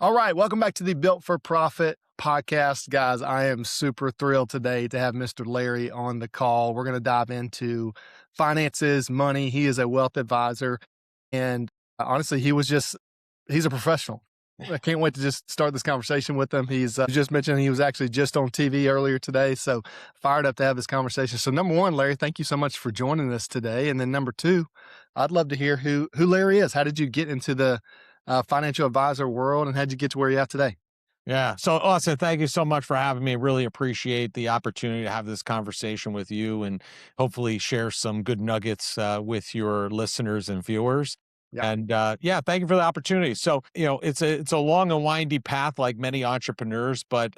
All right, welcome back to the Built for Profit podcast, guys. I am super thrilled today to have Mr. Larry on the call. We're going to dive into finances, money. He is a wealth advisor, and honestly, he's a professional. I can't wait to just start this conversation with him. He's just mentioned he was actually just on TV earlier today, so fired up to have this conversation. So number one, Larry, thank you so much for joining us today. And then number two, I'd love to hear who Larry is. How did you get into the financial advisor world, and how'd you get to where you're at today? Yeah. So, Austin, thank you so much for having me. Really appreciate the opportunity to have this conversation with you and hopefully share some good nuggets with your listeners and viewers. Yeah. And yeah, thank you for the opportunity. So, it's a long and windy path like many entrepreneurs, but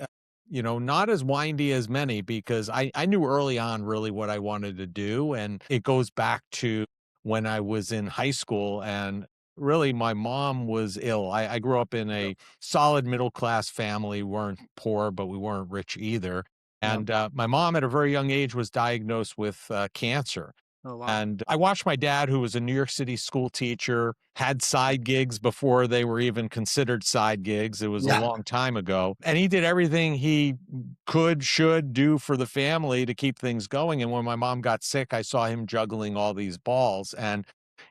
not as windy as many because I knew early on really what I wanted to do. And it goes back to when I was in high school and really my mom was ill. I grew up in Yep. a solid middle class family. We weren't poor, but we weren't rich either. Yep. And my mom at a very young age was diagnosed with cancer. Oh, wow. And I watched my dad, who was a New York City school teacher, had side gigs before they were even considered side gigs. It was a Yeah. long time ago. And he did everything he should do for the family to keep things going. And when my mom got sick, I saw him juggling all these balls. And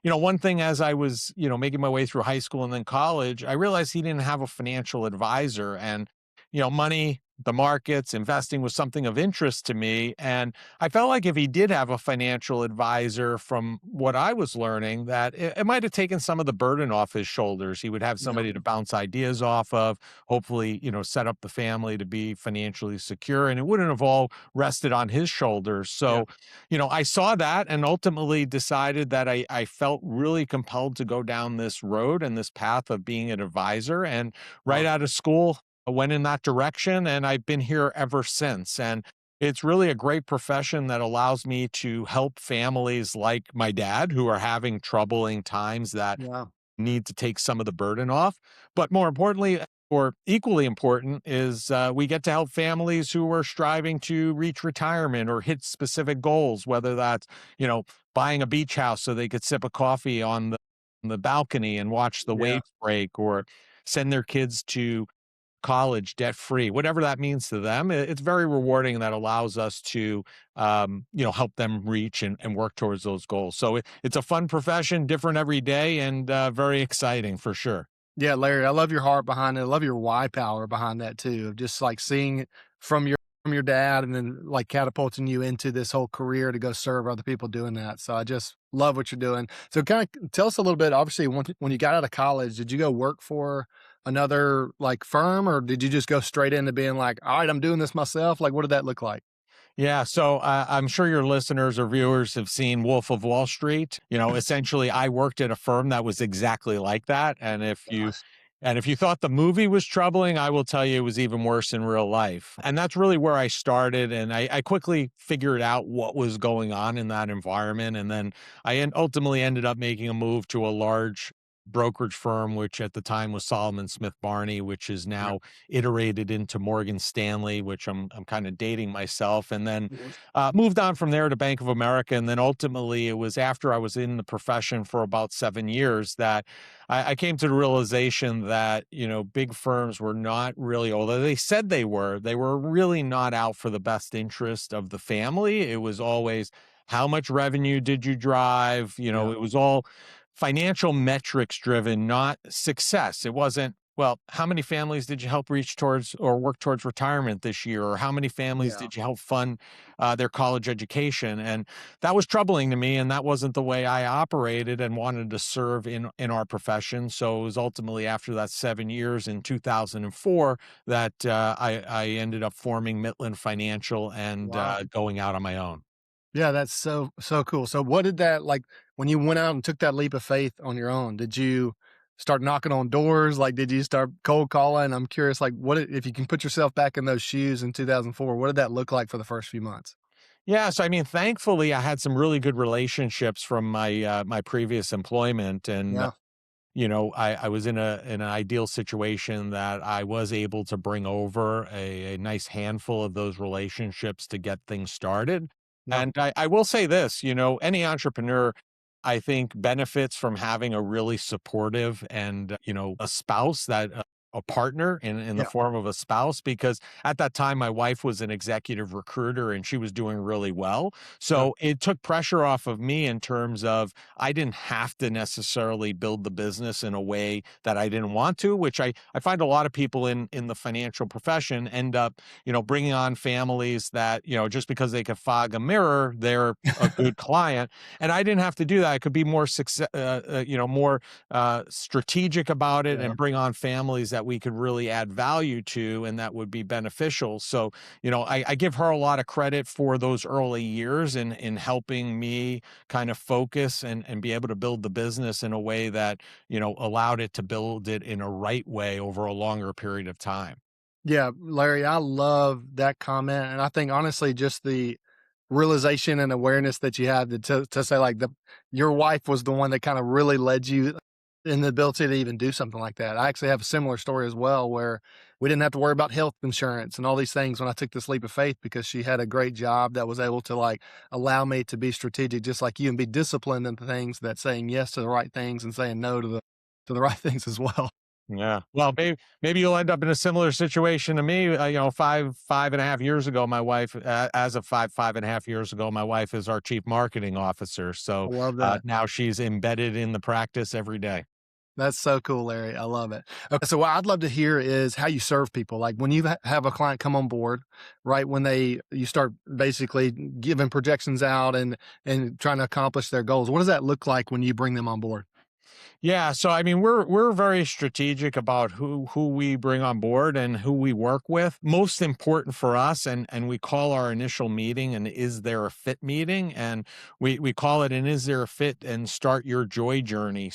one thing as I was, making my way through high school and then college, I realized he didn't have a financial advisor and, money, the markets, investing was something of interest to me. And I felt like if he did have a financial advisor from what I was learning, that it might have taken some of the burden off his shoulders. He would have Yep. somebody to bounce ideas off of, hopefully, set up the family to be financially secure. And it wouldn't have all rested on his shoulders. Yeah. So, I saw that and ultimately decided that I felt really compelled to go down this road and this path of being an advisor. And right Wow. out of school, I went in that direction and I've been here ever since. And it's really a great profession that allows me to help families like my dad who are having troubling times that Yeah. need to take some of the burden off. But more importantly, or equally important, is we get to help families who are striving to reach retirement or hit specific goals, whether that's, buying a beach house so they could sip a coffee on the balcony and watch the Yeah. waves break, or send their kids to college debt free, whatever that means to them. It's very rewarding and that allows us to, help them reach and work towards those goals. So it's a fun profession, different every day, and very exciting for sure. Yeah, Larry, I love your heart behind it. I love your why power behind that too. Of just like seeing it from your dad and then like catapulting you into this whole career to go serve other people doing that. So I just love what you're doing. So kind of tell us a little bit, obviously when you got out of college, did you go work for another like firm, or did you just go straight into being like, all right, I'm doing this myself? Like, what did that look like? Yeah, so I'm sure your listeners or viewers have seen Wolf of Wall Street. Essentially, I worked at a firm that was exactly like that. Gosh. And if you thought the movie was troubling, I will tell you it was even worse in real life. And that's really where I started. And I quickly figured out what was going on in that environment. And then ultimately ended up making a move to a large brokerage firm, which at the time was Solomon Smith Barney, which is Yeah. now iterated into Morgan Stanley, which I'm kind of dating myself. And then Mhm. moved on from there to Bank of America. And then ultimately, it was after I was in the profession for about 7 years that I came to the realization that, big firms were not really, although they said they were really not out for the best interest of the family. It was always, how much revenue did you drive? Yeah. It was all financial metrics driven, not success. It wasn't, well, how many families did you help reach towards or work towards retirement this year? Or how many families Yeah. did you help fund their college education? And that was troubling to me. And that wasn't the way I operated and wanted to serve in our profession. So it was ultimately after that 7 years in 2004 that I ended up forming Midland Financial and Wow. going out on my own. Yeah, that's so cool. So what did that like when you went out and took that leap of faith on your own? Did you start knocking on doors? Like, did you start cold calling? I'm curious, like, if you can put yourself back in those shoes in 2004, what did that look like for the first few months? Yeah, so I mean, thankfully, I had some really good relationships from my previous employment, and Yeah. I was in an ideal situation that I was able to bring over a nice handful of those relationships to get things started. Yeah. And I will say this, any entrepreneur, I think, benefits from having a really supportive and a spouse that a partner in the Yeah. form of a spouse, because at that time my wife was an executive recruiter and she was doing really well. Yeah. So it took pressure off of me in terms of I didn't have to necessarily build the business in a way that I didn't want to, which I find a lot of people in the financial profession end up, bringing on families that, just because they can fog a mirror, they're a good client. And I didn't have to do that. I could be more success, more strategic about it Yeah. and bring on families that we could really add value to and that would be beneficial. So, I give her a lot of credit for those early years in helping me kind of focus and be able to build the business in a way that, allowed it to build it in a right way over a longer period of time. Yeah, Larry, I love that comment, and I think honestly, just the realization and awareness that you had to say like your wife was the one that kind of really led you in the ability to even do something like that. I actually have a similar story as well, where we didn't have to worry about health insurance and all these things when I took this leap of faith because she had a great job that was able to like allow me to be strategic, just like you, and be disciplined in the things that saying yes to the right things and saying no to the right things as well. Yeah. Well, maybe you'll end up in a similar situation to me. 5.5 years ago, my wife, as of 5.5 years ago, my wife is our chief marketing officer. I So love that. now she's embedded in the practice every day. That's so cool, Larry. I love it. Okay, so what I'd love to hear is how you serve people. Like when you have a client come on board, right? When you start basically giving projections out and trying to accomplish their goals. What does that look like when you bring them on board? Yeah, so I mean, we're very strategic about who we bring on board and who we work with. Most important for us, and we call our initial meeting an "Is there a fit" meeting, and we call it an "Is there a fit" and start your joy journey.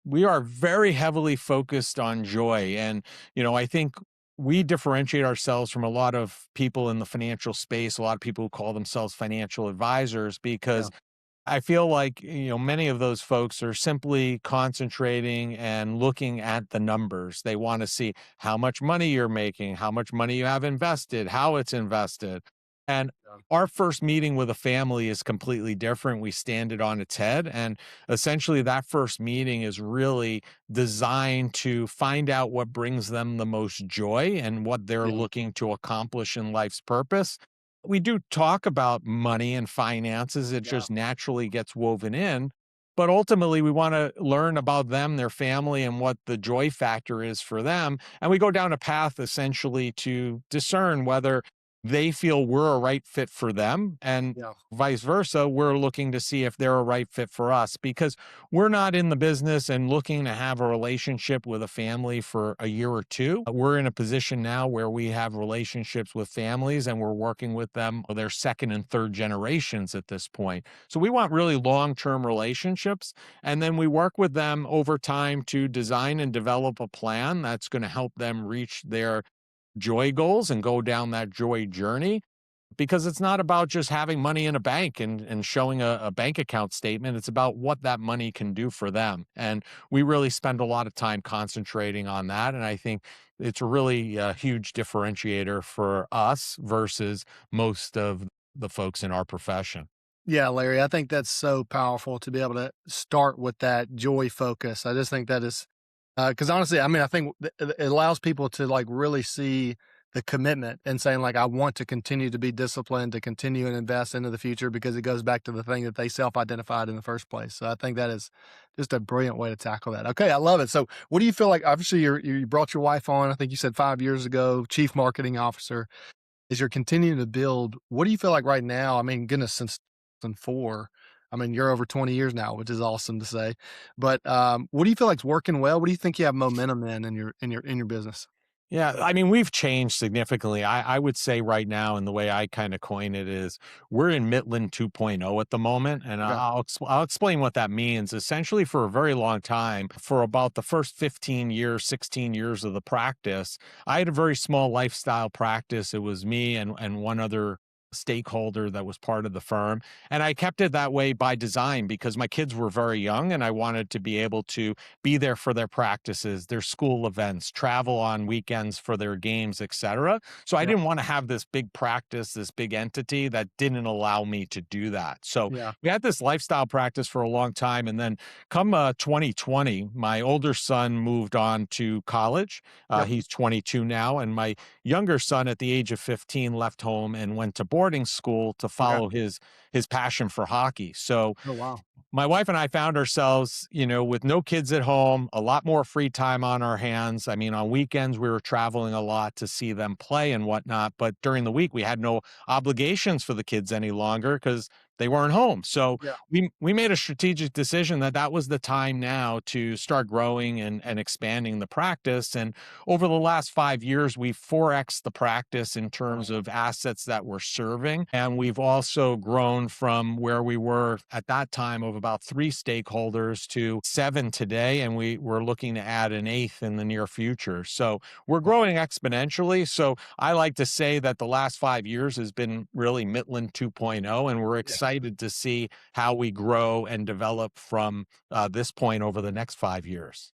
We are very heavily focused on joy, and I think we differentiate ourselves from a lot of people in the financial space, a lot of people who call themselves financial advisors, Yeah, because I feel like, many of those folks are simply concentrating and looking at the numbers. They want to see how much money you're making, how much money you have invested, how it's invested. And yeah, our first meeting with a family is completely different. We stand it on its head. And essentially, that first meeting is really designed to find out what brings them the most joy and what they're yeah, looking to accomplish in life's purpose. We do talk about money and finances. It yeah, just naturally gets woven in. But ultimately, we want to learn about them, their family, and what the joy factor is for them. And we go down a path essentially to discern whether they feel we're a right fit for them, and yeah, vice versa. We're looking to see if they're a right fit for us, because we're not in the business and looking to have a relationship with a family for a year or two. We're in a position now where we have relationships with families and we're working with them. Their second and third generations at this point. So we want really long term relationships. And then we work with them over time to design and develop a plan that's going to help them reach their joy goals and go down that joy journey, because it's not about just having money in a bank and showing a bank account statement. It's about what that money can do for them. And we really spend a lot of time concentrating on that. And I think it's really a huge differentiator for us versus most of the folks in our profession. yeah, Larry. I think that's so powerful to be able to start with that joy focus. I just think that is because honestly, I mean, I think it allows people to like really see the commitment and saying like, I want to continue to be disciplined, to continue and invest into the future because it goes back to the thing that they self-identified in the first place. So I think that is just a brilliant way to tackle that. Okay, I love it. So what do you feel like? Obviously, you brought your wife on. I think you said 5 years ago, chief marketing officer. As you're continuing to build, what do you feel like right now? I mean, goodness, since 2004, I mean, you're over 20 years now, which is awesome to say. But what do you feel like's working well? What do you think you have momentum in your business? Yeah, I mean, we've changed significantly. I would say right now, and the way I kind of coin it is, we're in Midland 2.0 at the moment, and Okay. I'll explain what that means. Essentially, for a very long time, for about the first 15 years, 16 years of the practice, I had a very small lifestyle practice. It was me and one other stakeholder that was part of the firm. And I kept it that way by design because my kids were very young and I wanted to be able to be there for their practices, their school events, travel on weekends for their games, etc. So I Yep. didn't want to have this big practice, this big entity that didn't allow me to do that. So Yeah. we had this lifestyle practice for a long time. And then come 2020, my older son moved on to college. Yep. He's 22 now. And my younger son at the age of 15 left home and went to boarding school to Okay. follow his passion for hockey. So Oh, wow. my wife and I found ourselves, with no kids at home, a lot more free time on our hands. I mean, on weekends, we were traveling a lot to see them play and whatnot. But during the week, we had no obligations for the kids any longer because they weren't home. So Yeah. we made a strategic decision that that was the time now to start growing and expanding the practice. And over the last 5 years, we've 4x the practice in terms Wow. of assets that we're serving. And we've also grown from where we were at that time of about 3 stakeholders to 7 today. And we're looking to add an eighth in the near future. So we're Wow. growing exponentially. So I like to say that the last 5 years has been really Midland 2.0, and we're Yeah. excited to see how we grow and develop from this point over the next 5 years.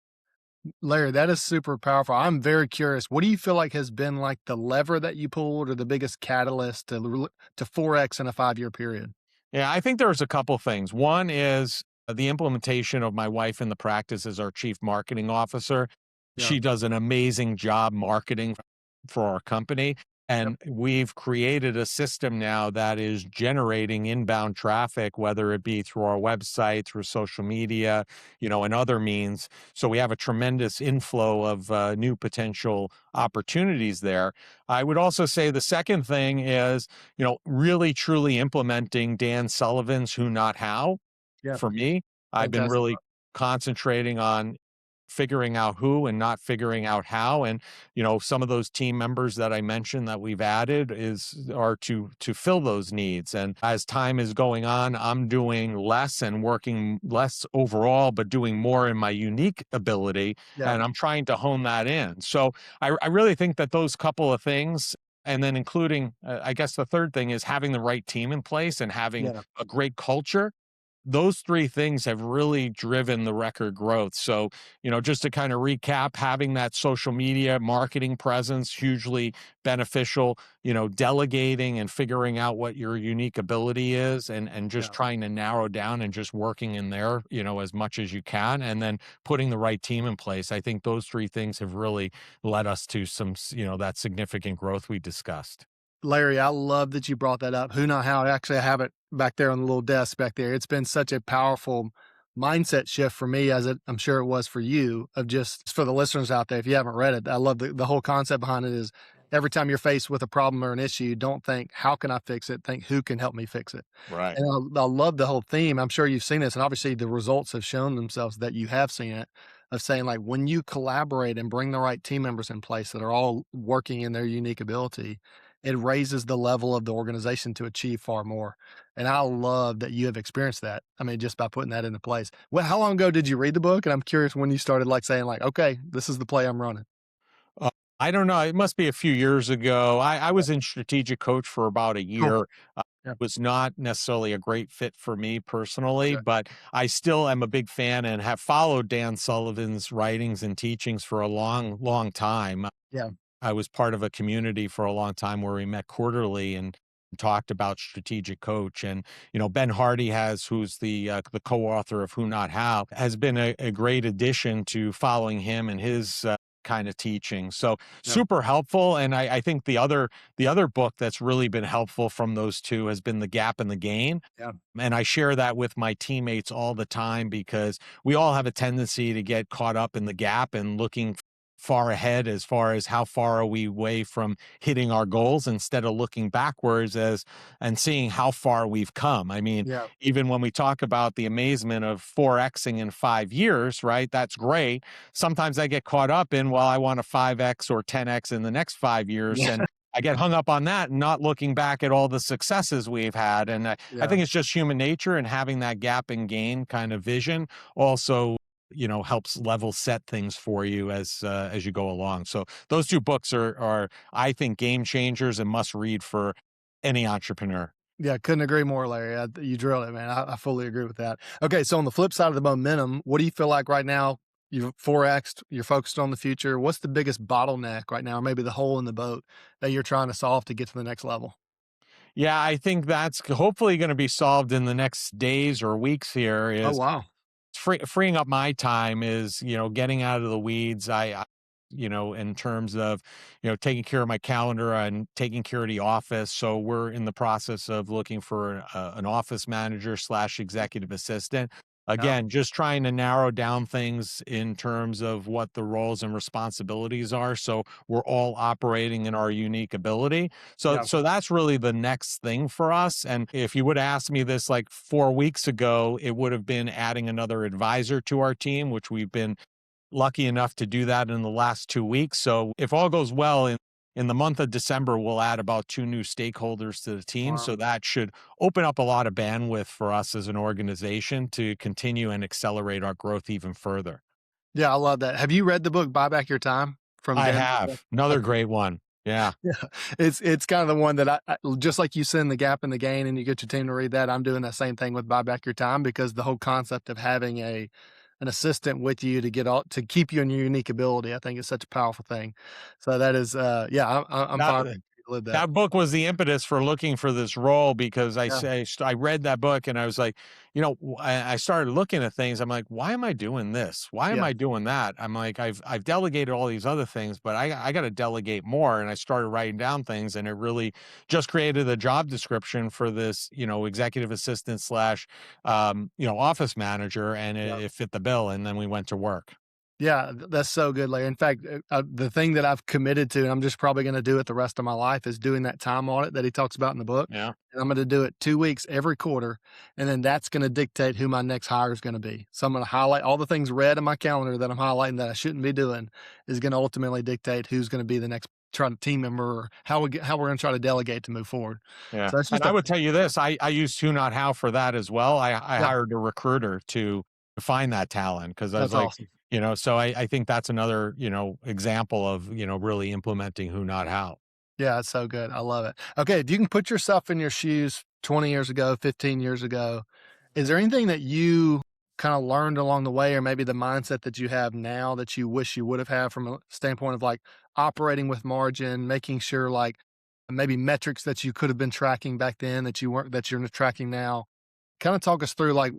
Larry, that is super powerful. I'm very curious. What do you feel like has been like the lever that you pulled or the biggest catalyst to 4x in a 5-year period? Yeah, I think there's a couple things. One is the implementation of my wife in the practice as our chief marketing officer. Yeah. She does an amazing job marketing for our company. Yep. And we've created a system now that is generating inbound traffic, whether it be through our website, through social media, and other means. So we have a tremendous inflow of new potential opportunities there. I would also say the second thing is, really truly implementing Dan Sullivan's Who Not How. Yeah. For me, I've been Fantastic. really concentrating on figuring out who and not figuring out how. And, some of those team members that I mentioned that we've added are to fill those needs. And as time is going on, I'm doing less and working less overall, but doing more in my unique ability. Yeah. And I'm trying to hone that in. So I really think that those couple of things, and then including, I guess the third thing is having the right team in place and having Yeah. a great culture. Those 3 things have really driven the record growth. So, just to kind of recap, having that social media marketing presence, hugely beneficial, delegating and figuring out what your unique ability is and just Yeah. trying to narrow down and just working in there, as much as you can, and then putting the right team in place. I think those 3 things have really led us to some, that significant growth we discussed. Larry, I love that you brought that up. Who Not How. Actually, I have it back there on the little desk back there. It's been such a powerful mindset shift for me, as I'm sure it was for you, of just for the listeners out there. If you haven't read it, I love the whole concept behind it is every time you're faced with a problem or an issue, don't think, how can I fix it? Think, who can help me fix it? Right. And I love the whole theme. I'm sure you've seen this. And obviously, the results have shown themselves that you have seen it of saying, like, when you collaborate and bring the right team members in place that are all working in their unique ability, it raises the level of the organization to achieve far more. And I love that you have experienced that. I mean, just by putting that into place. Well, how long ago did you read the book? And I'm curious when you started like saying like, okay, this is the play I'm running. Uh, I don't know. It must be a few years ago. I was in strategic coach for about a Cool. year. Yeah. Was not necessarily a great fit for me personally, Okay. but I still am a big fan and have followed Dan Sullivan's writings and teachings for a long, long time. Yeah. I was part of a community for a long time where we met quarterly and talked about strategic coach. And Ben Hardy who's the co-author of Who Not How, has been a great addition to following him and his kind of teaching. So Yeah. super helpful. And I think the other book that's really been helpful from those two has been The Gap and the Gain. Yeah. And I share that with my teammates all the time because we all have a tendency to get caught up in the gap and looking far ahead as far as how far are we away from hitting our goals instead of looking backwards and seeing how far we've come. I mean, Yeah. even when we talk about the amazement of 4xing in 5 years, right? That's great. Sometimes I get caught up in, well, I want a 5x or 10x in the next 5 years. Yeah. And I get hung up on that and not looking back at all the successes we've had. And I Yeah. think it's just human nature, and having that gap and gain kind of vision also helps level set things for you as you go along. So those 2 books are I think game changers and must read for any entrepreneur. Yeah, couldn't agree more, Larry. You drilled it, man. I fully agree with that. Okay, so on the flip side of the momentum, what do you feel like right now? You've 4X'd, you're focused on the future. What's the biggest bottleneck right now, or maybe the hole in the boat that you're trying to solve to get to the next level? Yeah, I think that's hopefully going to be solved in the next days or weeks here Oh, is wow. freeing up my time is, getting out of the weeds. In terms of, taking care of my calendar and taking care of the office. So we're in the process of looking for an office manager slash executive assistant. Yeah, Again, just trying to narrow down things in terms of what the roles and responsibilities are. So we're all operating in our unique ability. So yeah, so that's really the next thing for us. And if you would ask me this like 4 weeks ago, it would have been adding another advisor to our team, which we've been lucky enough to do that in the last 2 weeks. So if all goes well in the month of December, we'll add about two new stakeholders to the team. wow. So that should open up a lot of bandwidth for us as an organization to continue and accelerate our growth even further. Yeah, I love that. Have you read the book Buy Back Your Time from I Dan? have another Okay. great one. Yeah. Yeah, it's kind of the one that I just like you send the gap in the gain and you get your team to read that, I'm doing that same thing with Buy Back Your Time because the whole concept of having an assistant with you to get all to keep you in your unique ability, I think is such a powerful thing. So that is, yeah, I'm That fine to live that. That book was the impetus for looking for this role because Yeah, I read that book and I was like, I started looking at things. I'm like, why am I doing this? Why am yeah, I doing that? I'm like, I've delegated all these other things, but I got to delegate more. And I started writing down things, and it really just created a job description for this, executive assistant slash, office manager, and yeah. it fit the bill. And then we went to work. Yeah, that's so good, Larry. In fact, the thing that I've committed to, and I'm just probably going to do it the rest of my life, is doing that time audit that he talks about in the book. Yeah. And I'm going to do it 2 weeks every quarter, and then that's going to dictate who my next hire is going to be. So I'm going to highlight all the things red in my calendar that I'm highlighting that I shouldn't be doing, is going to ultimately dictate who's going to be the next team member or how we're going to try to delegate to move forward. Yeah, So that's and just I a would tell you this, I used Who Not How for that as well. I yeah, hired a recruiter to find that talent because I was that's like, awesome. so I think that's another, example of, really implementing Who Not How. Yeah, it's so good. I love it. Okay, if you can put yourself in your shoes 20 years ago, 15 years ago, is there anything that you kind of learned along the way, or maybe the mindset that you have now that you wish you would have had from a standpoint of like operating with margin, making sure like maybe metrics that you could have been tracking back then that you weren't, that you're tracking now? Kind of talk us through like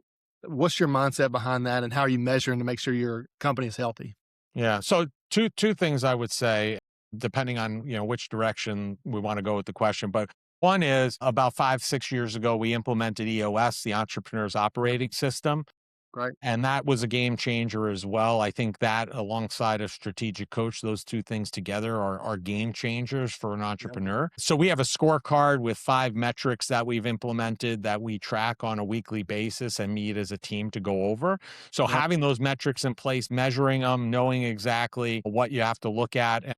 what's your mindset behind that and how are you measuring to make sure your company is healthy? Yeah, so two things I would say, depending on, which direction we wanna go with the question, but one is about 5, 6 years ago, we implemented EOS, the Entrepreneur's Yeah, Operating System. right. And that was a game changer as well. I think that alongside a strategic coach, those two things together are game changers for an Yeah, entrepreneur. So we have a scorecard with 5 metrics that we've implemented that we track on a weekly basis and meet as a team to go over. So yeah, having those metrics in place, measuring them, knowing exactly what you have to look at. And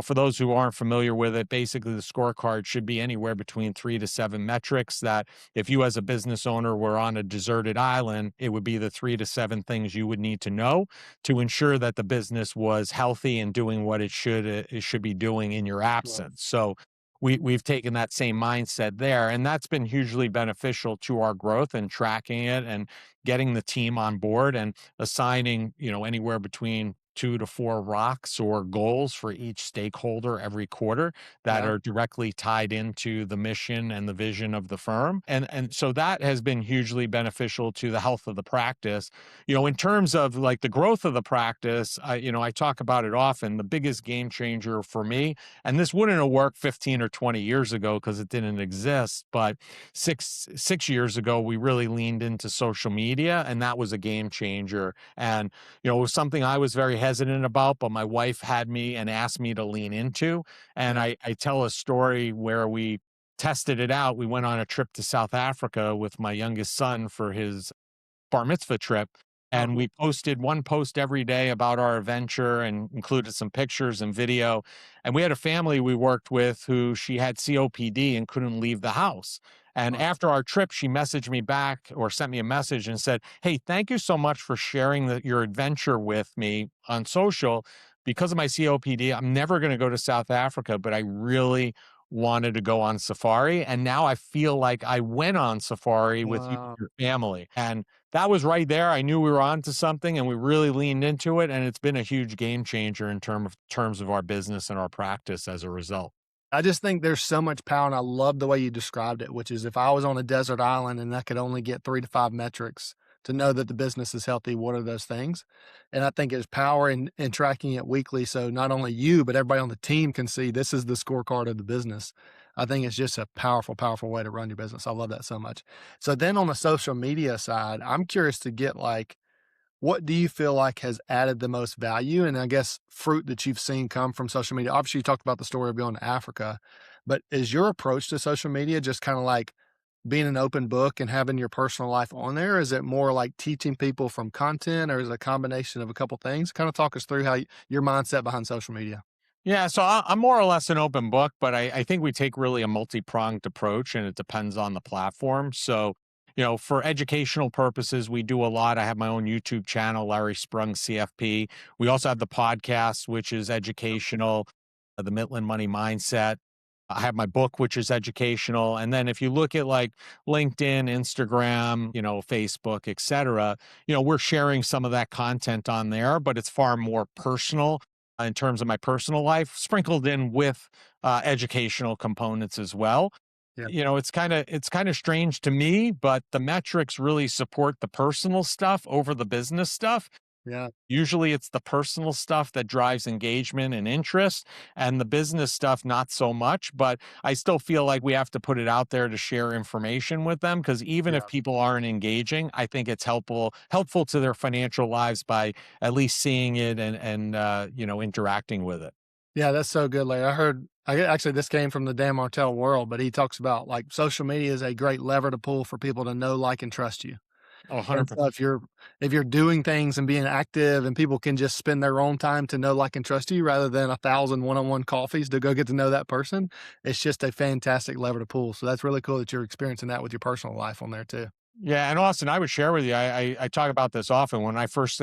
for those who aren't familiar with it, basically the scorecard should be anywhere between 3 to 7 metrics that if you as a business owner were on a deserted island, it would be the 3 to 7 things you would need to know to ensure that the business was healthy and doing what it should be doing in your right. absence. So we've taken that same mindset there, and that's been hugely beneficial to our growth and tracking it and getting the team on board and assigning, anywhere between 2 to 4 rocks or goals for each stakeholder every quarter that Yeah, are directly tied into the mission and the vision of the firm. And so that has been hugely beneficial to the health of the practice. In terms of like the growth of the practice, I talk about it often. The biggest game changer for me, and this wouldn't have worked 15 or 20 years ago because it didn't exist, but six years ago, we really leaned into social media, and that was a game changer. And it was something I was very hesitant about, but my wife had me and asked me to lean into. And yeah. I tell a story where we tested it out. We went on a trip to South Africa with my youngest son for his bar mitzvah trip. Oh, And we posted one post every day about our adventure and included some pictures and video. And we had a family we worked with who she had COPD and couldn't leave the house. And wow. after our trip, she messaged me back or sent me a message and said, "Hey, thank you so much for sharing your adventure with me on social. Because of my COPD, I'm never going to go to South Africa, but I really wanted to go on safari. And now I feel like I went on safari with you and Wow. your family. And that was right there. I knew we were onto something and we really leaned into it. And it's been a huge game changer in terms of our business and our practice as a result. I just think there's so much power, and I love the way you described it, which is if I was on a desert island and I could only get 3 to 5 metrics to know that the business is healthy, what are those things? And I think there's power in tracking it weekly, so not only you, but everybody on the team can see this is the scorecard of the business. I think it's just a powerful, powerful way to run your business. I love that so much. So then on the social media side, I'm curious to get, like, what do you feel like has added the most value and I guess fruit that you've seen come from social media? Obviously, you talked about the story of going to Africa, but is your approach to social media just kind of like being an open book and having your personal life on there? Is it more like teaching people from content or is it a combination of a couple things? Kind of talk us through how your mindset behind social media. Yeah, so I'm more or less an open book, but I think we take really a multi-pronged approach and it depends on the platform. So, for educational purposes, we do a lot. I have my own YouTube channel, Larry Sprung CFP. We also have the podcast, which is educational, the Midland Money Mindset. I have my book, which is educational. And then if you look at like LinkedIn, Instagram, Facebook, et cetera, we're sharing some of that content on there, but it's far more personal in terms of my personal life, sprinkled in with educational components as well. Yeah. It's kind of strange to me, but the metrics really support the personal stuff over the business stuff. Yeah. Usually it's the personal stuff that drives engagement and interest, and the business stuff, not so much. But I still feel like we have to put it out there to share information with them because even if Yeah. people aren't engaging, I think it's helpful to their financial lives by at least seeing it and interacting with it. Yeah, that's so good, Larry. Actually, this came from the Dan Martell world, but he talks about like social media is a great lever to pull for people to know, like, and trust you. Oh, And so 100%. if you're doing things and being active and people can just spend their own time to know, like, and trust you rather than 1,000 one-on-one coffees to go get to know that person, it's just a fantastic lever to pull. So that's really cool that you're experiencing that with your personal life on there too. Yeah, and Austin, I would share with you. I talk about this often. When I first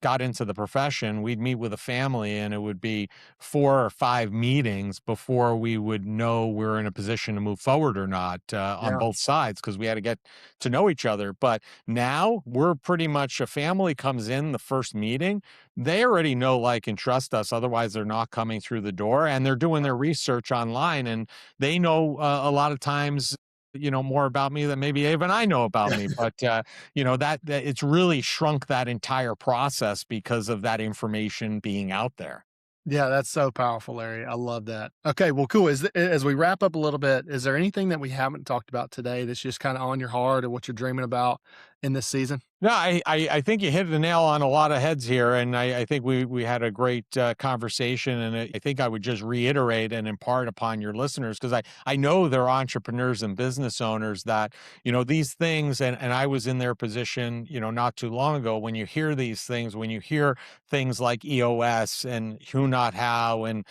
got into the profession, we'd meet with a family, and it would be 4 or 5 meetings before we would know we're in a position to move forward or not on Yeah. both sides because we had to get to know each other. But now we're pretty much a family comes in the first meeting. They already know, like, and trust us. Otherwise, they're not coming through the door, and they're doing their research online, and they know a lot of times more about me than maybe even I know about me. But that it's really shrunk that entire process because of that information being out there. Yeah, that's so powerful, Larry. I love that. Okay, well, cool. As we wrap up a little bit, is there anything that we haven't talked about today that's just kind of on your heart or what you're dreaming about in this season? No, I think you hit the nail on a lot of heads here, and I think we had a great conversation, and I think I would just reiterate and impart upon your listeners because I know they're entrepreneurs and business owners that these things, and I was in their position not too long ago. When you hear these things, when you hear things like EOS and who not how and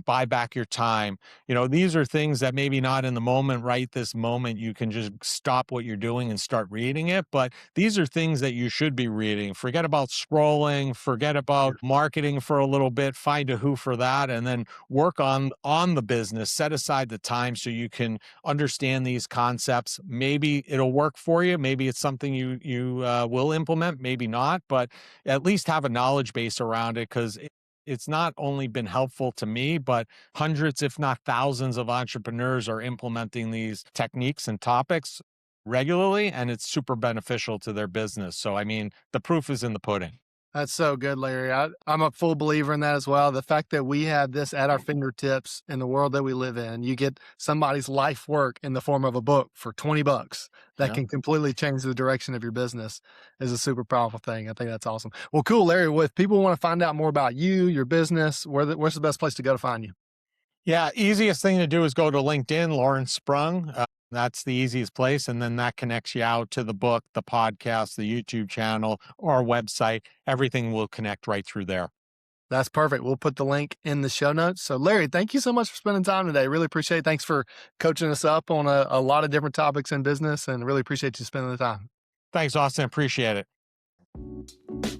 buy back your time. These are things that maybe not in the moment, right this moment, you can just stop what you're doing and start reading it. But these are things that you should be reading. Forget about scrolling, forget Yeah. about marketing for a little bit, find a who for that, and then work on the business. Set aside the time so you can understand these concepts. Maybe it'll work for you. Maybe it's something you will implement, maybe not, but at least have a knowledge base around it because it's not only been helpful to me, but hundreds, if not thousands, of entrepreneurs are implementing these techniques and topics regularly, and it's super beneficial to their business. So, I mean, the proof is in the pudding. That's so good, Larry. I'm a full believer in that as well. The fact that we have this at our fingertips in the world that we live in, you get somebody's life work in the form of a book for $20 that Yeah. can completely change the direction of your business is a super powerful thing. I think that's awesome. Well, cool, Larry. Well, if people want to find out more about you, your business, where's the best place to go to find you? Yeah. Easiest thing to do is go to LinkedIn, Lawrence Sprung. That's the easiest place. And then that connects you out to the book, the podcast, the YouTube channel, or our website. Everything will connect right through there. That's perfect. We'll put the link in the show notes. So, Larry, thank you so much for spending time today. Really appreciate it. Thanks for coaching us up on a lot of different topics in business and really appreciate you spending the time. Thanks, Austin. Appreciate it.